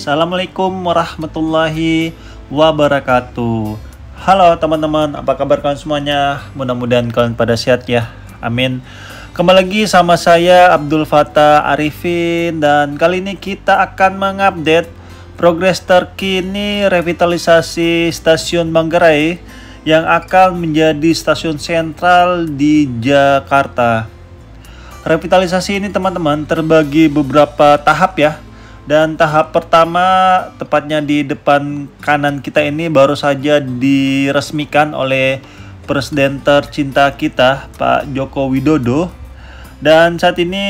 Assalamualaikum warahmatullahi wabarakatuh. Halo teman-teman, apa kabar kalian semuanya? Mudah-mudahan kalian pada sehat ya. Amin. Kembali lagi sama saya Abdul Fattah Arifin, dan kali ini kita akan mengupdate progres terkini revitalisasi Stasiun Manggarai yang akan menjadi stasiun sentral di Jakarta. Revitalisasi ini teman-teman terbagi beberapa tahap ya. Dan tahap pertama, tepatnya di depan kanan kita ini, baru saja diresmikan oleh Presiden tercinta kita, Pak Joko Widodo. Dan saat ini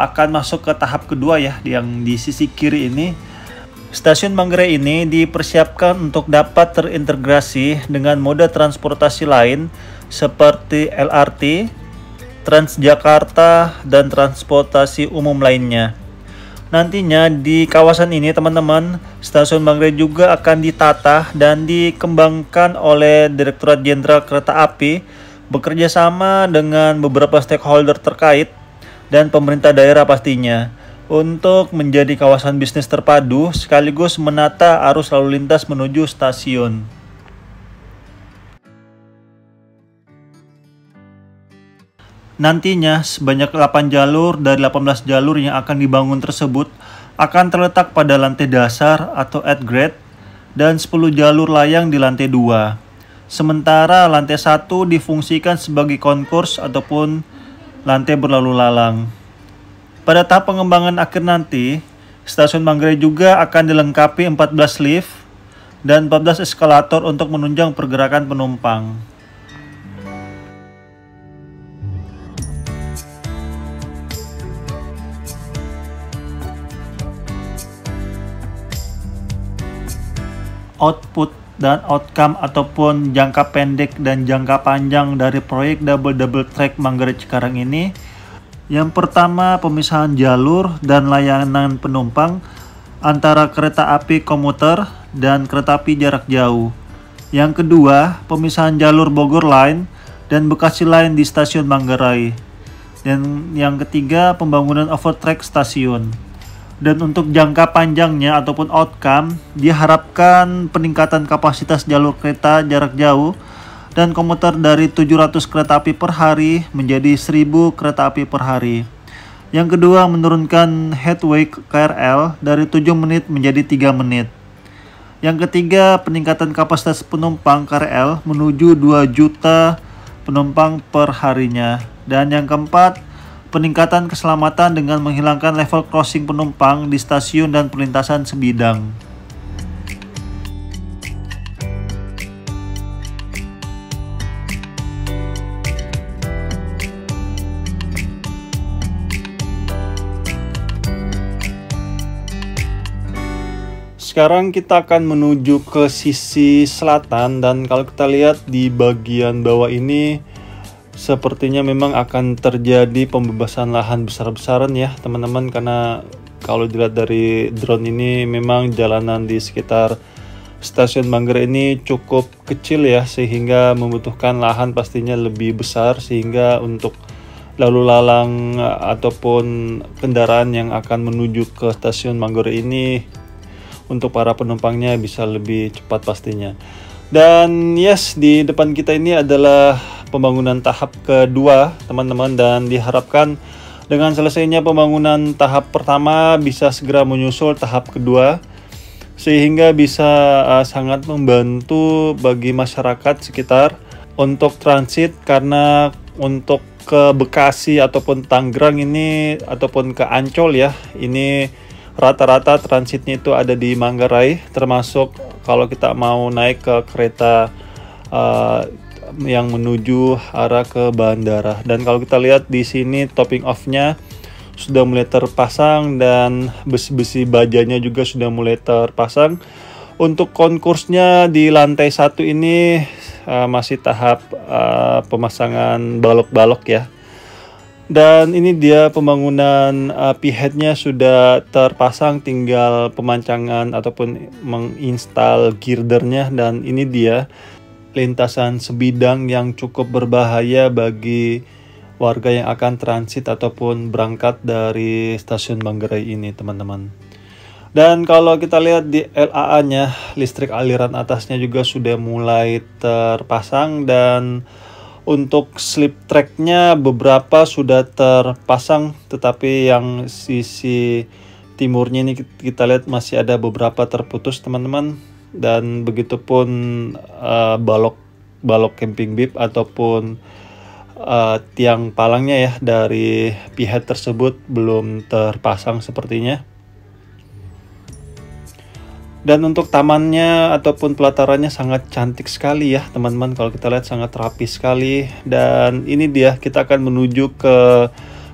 akan masuk ke tahap kedua ya, yang di sisi kiri ini. Stasiun Manggarai ini dipersiapkan untuk dapat terintegrasi dengan moda transportasi lain seperti LRT, Transjakarta, dan transportasi umum lainnya. Nantinya di kawasan ini teman-teman, Stasiun Manggarai juga akan ditata dan dikembangkan oleh Direktorat Jenderal Kereta Api bekerja sama dengan beberapa stakeholder terkait dan pemerintah daerah pastinya untuk menjadi kawasan bisnis terpadu sekaligus menata arus lalu lintas menuju stasiun. Nantinya sebanyak 8 jalur dari 18 jalur yang akan dibangun tersebut akan terletak pada lantai dasar atau at grade dan 10 jalur layang di lantai 2. Sementara lantai 1 difungsikan sebagai konkurs ataupun lantai berlalu lalang. Pada tahap pengembangan akhir nanti, Stasiun Manggarai juga akan dilengkapi 14 lift dan 14 eskalator untuk menunjang pergerakan penumpang. Output dan outcome ataupun jangka pendek dan jangka panjang dari proyek double track Manggarai Cikarang ini, yang pertama pemisahan jalur dan layanan penumpang antara kereta api komuter dan kereta api jarak jauh. Yang kedua pemisahan jalur Bogor Line dan Bekasi Line di Stasiun Manggarai. Dan yang ketiga pembangunan overtrack stasiun. Dan untuk jangka panjangnya ataupun outcome, diharapkan peningkatan kapasitas jalur kereta jarak jauh dan komuter dari 700 kereta api per hari menjadi 1000 kereta api per hari. Yang kedua, menurunkan headway KRL dari 7 menit menjadi 3 menit. Yang ketiga, peningkatan kapasitas penumpang KRL menuju 2 juta penumpang per harinya. Dan yang keempat, peningkatan keselamatan dengan menghilangkan level crossing penumpang di stasiun dan perlintasan sebidang. Sekarang kita akan menuju ke sisi selatan, dan kalau kita lihat di bagian bawah ini sepertinya memang akan terjadi pembebasan lahan besar-besaran ya teman-teman, karena kalau dilihat dari drone ini memang jalanan di sekitar Stasiun Manggarai ini cukup kecil ya, sehingga membutuhkan lahan pastinya lebih besar, sehingga untuk lalu lalang ataupun kendaraan yang akan menuju ke Stasiun Manggarai ini untuk para penumpangnya bisa lebih cepat pastinya. Dan yes, di depan kita ini adalah pembangunan tahap kedua teman-teman, dan diharapkan dengan selesainya pembangunan tahap pertama bisa segera menyusul tahap kedua, sehingga bisa sangat membantu bagi masyarakat sekitar untuk transit, karena untuk ke Bekasi ataupun Tangerang ini ataupun ke Ancol ya, ini rata-rata transitnya itu ada di Manggarai, termasuk kalau kita mau naik ke kereta yang menuju arah ke bandara. Dan kalau kita lihat di sini topping off-nya sudah mulai terpasang dan besi-besi bajanya juga sudah mulai terpasang. Untuk konkursnya di lantai 1 ini masih tahap pemasangan balok-balok ya. Dan ini dia pembangunan piheadnya sudah terpasang, tinggal pemancangan ataupun menginstal girdernya. Dan ini dia lintasan sebidang yang cukup berbahaya bagi warga yang akan transit ataupun berangkat dari Stasiun Manggarai ini teman-teman. Dan kalau kita lihat di LAA-nya, listrik aliran atasnya juga sudah mulai terpasang, dan untuk slip track-nya beberapa sudah terpasang, tetapi yang sisi timurnya ini kita lihat masih ada beberapa terputus teman-teman. Dan begitupun balok camping bib ataupun tiang palangnya ya dari pihak tersebut belum terpasang sepertinya. Dan untuk tamannya ataupun pelatarannya sangat cantik sekali ya teman-teman, kalau kita lihat sangat rapi sekali. Dan ini dia, kita akan menuju ke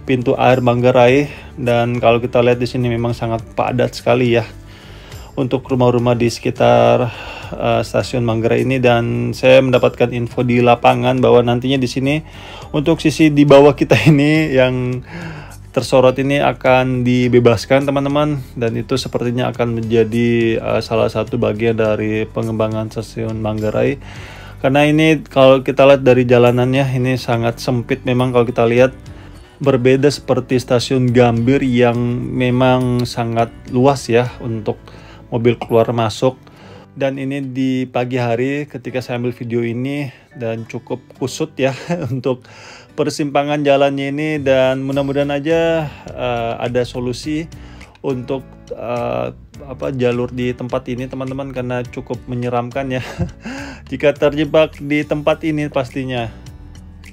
pintu air Manggarai, dan kalau kita lihat di sini memang sangat padat sekali ya untuk rumah-rumah di sekitar stasiun Manggarai ini. Dan saya mendapatkan info di lapangan bahwa nantinya di sini untuk sisi di bawah kita ini yang tersorot ini akan dibebaskan teman-teman, dan itu sepertinya akan menjadi salah satu bagian dari pengembangan stasiun Manggarai. Karena ini kalau kita lihat dari jalanannya ini sangat sempit memang, kalau kita lihat berbeda seperti stasiun Gambir yang memang sangat luas ya untuk mobil keluar masuk. Dan ini di pagi hari ketika saya ambil video ini, dan cukup kusut ya untuk persimpangan jalannya ini. Dan mudah-mudahan aja ada solusi untuk jalur di tempat ini teman-teman, karena cukup menyeramkan ya jika terjebak di tempat ini pastinya.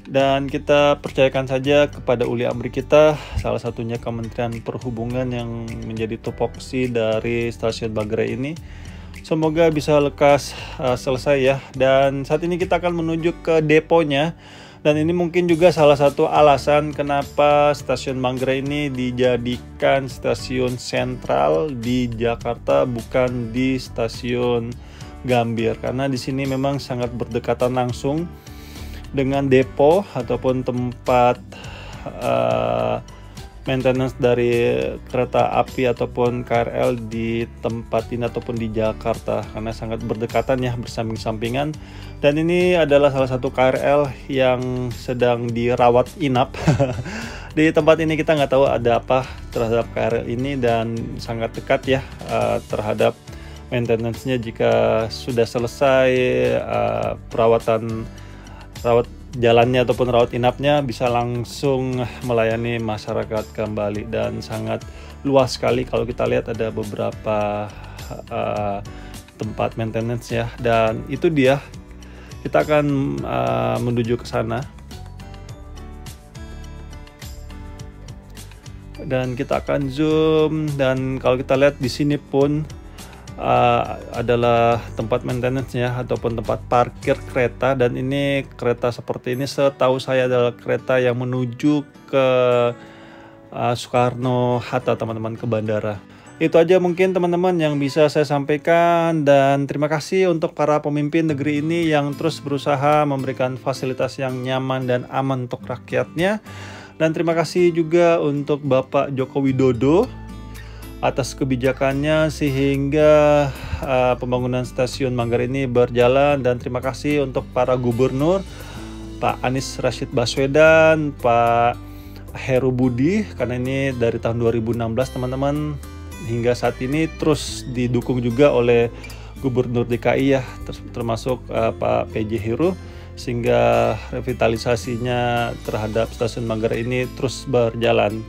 Dan kita percayakan saja kepada uli amri kita, salah satunya Kementerian Perhubungan yang menjadi tupoksi dari stasiun Manggarai ini. Semoga bisa lekas selesai ya. Dan saat ini kita akan menuju ke deponya. Dan ini mungkin juga salah satu alasan kenapa stasiun Manggarai ini dijadikan stasiun sentral di Jakarta, bukan di stasiun Gambir. Karena di sini memang sangat berdekatan langsung dengan depo ataupun tempat maintenance dari kereta api ataupun KRL di tempat ini ataupun di Jakarta, karena sangat berdekatan ya, bersamping-sampingan. Dan ini adalah salah satu KRL yang sedang dirawat inap di tempat ini. Kita nggak tahu ada apa terhadap KRL ini, dan sangat dekat ya terhadap maintenance-nya. Jika sudah selesai rawat jalannya ataupun rawat inapnya, bisa langsung melayani masyarakat kembali. Dan sangat luas sekali, kalau kita lihat ada beberapa tempat maintenance ya. Dan itu dia, kita akan menuju ke sana. Dan kita akan zoom, dan kalau kita lihat di sini pun adalah tempat maintenance ya ataupun tempat parkir kereta. Dan ini kereta seperti ini setahu saya adalah kereta yang menuju ke Soekarno Hatta teman-teman, ke bandara. Itu aja mungkin teman-teman yang bisa saya sampaikan, dan terima kasih untuk para pemimpin negeri ini yang terus berusaha memberikan fasilitas yang nyaman dan aman untuk rakyatnya. Dan terima kasih juga untuk Bapak Joko Widodo atas kebijakannya sehingga pembangunan stasiun Manggarai ini berjalan. Dan terima kasih untuk para gubernur, Pak Anies Rashid Baswedan, Pak Heru Budi, karena ini dari tahun 2016 teman-teman hingga saat ini terus didukung juga oleh Gubernur DKI ya, termasuk Pak PJ Heru, sehingga revitalisasinya terhadap stasiun Manggarai ini terus berjalan.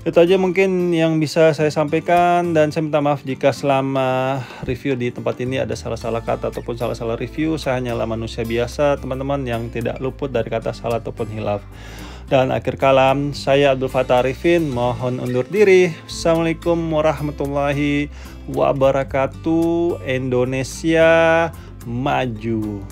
Itu aja mungkin yang bisa saya sampaikan, dan saya minta maaf jika selama review di tempat ini ada salah-salah kata ataupun salah-salah review. Saya hanyalah manusia biasa teman-teman yang tidak luput dari kata salah ataupun hilaf. Dan akhir kalam, saya Abdul Fattah Arifin mohon undur diri. Assalamualaikum warahmatullahi wabarakatuh. Indonesia maju.